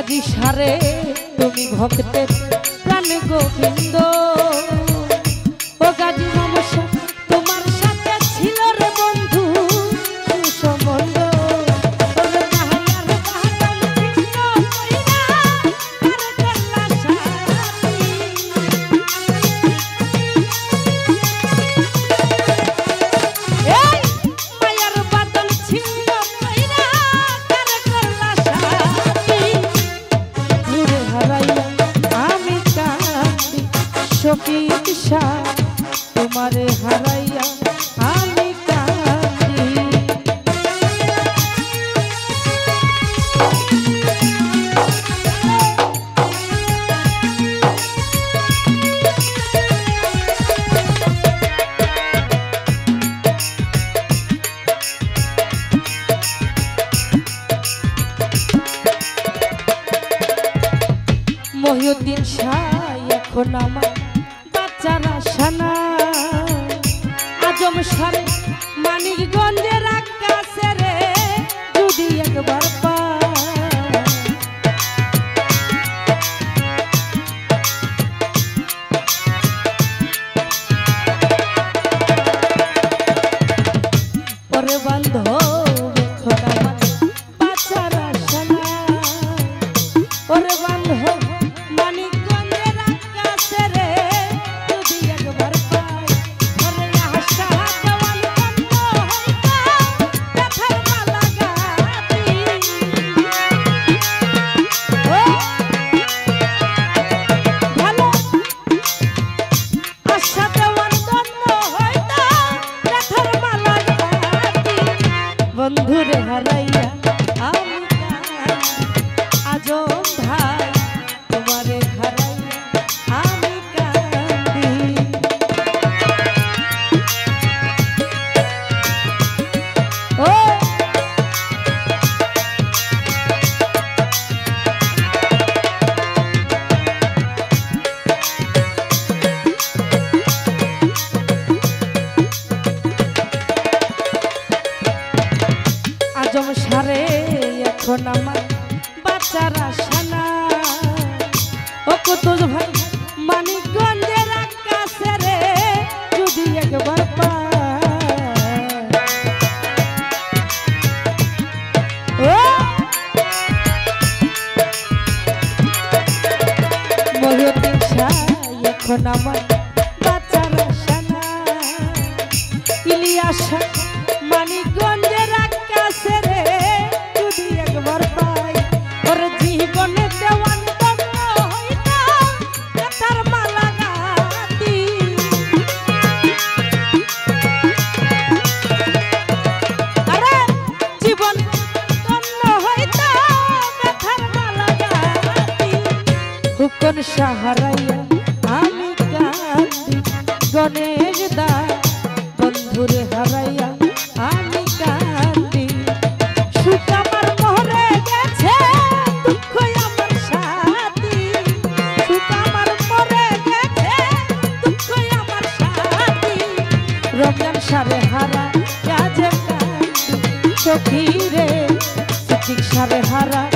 গাজী সারে তুমি ভক্তের প্রাণ গোবিন্দ ও গাজী মামসা তোমার সাথে ছিল রে বন্ধু সুসম্বন্ধ তোমারে হারাইয়া আমি কাঁদি মহিউদ্দিন শাহ এখন আমার বাচ্চারা সানা আজম সারে মানিকগঞ্জের আকাশে রে যদি একবার পরে বান্ধব এখন আমার বাচ্চারা সানা ওরে বান্ধব মানিকগঞ্জের আকাশে রে যদি একবার বন্ধুরে হারাইয়া আমি আজম ভাই তোমারে হারাইয়া আমি কাঁদি ও আজম সারে এখন আমার বাচ্চারা সানা ও কত ভাই মানিকগঞ্জের আকাশে রে যদি একবার মহিউদ্দিন শাহ এখন আমার বাচ্চারা সানা ইলিয়াস মানিকগঞ্জের আকাশে রে যদি একবার পাই ওর জীবনে দেওয়ান বন্ধ হইতাম তার মালা গাতি আরে জীবন বন্ধ হইতাম তার মালা গাতি হুকন সাহারাইয়া আমি কাঁদি গণেশ দা বন্ধুরে হারাইয়া আমি কাঁদি সুখ আমার মরে গেছে দুঃখ আমার সাথী সুখ আমার মরে গেছে দুঃখ আমার সাথী রমজান সারে হারা কাজে কাঁদি সখী রে সখী সারে হারা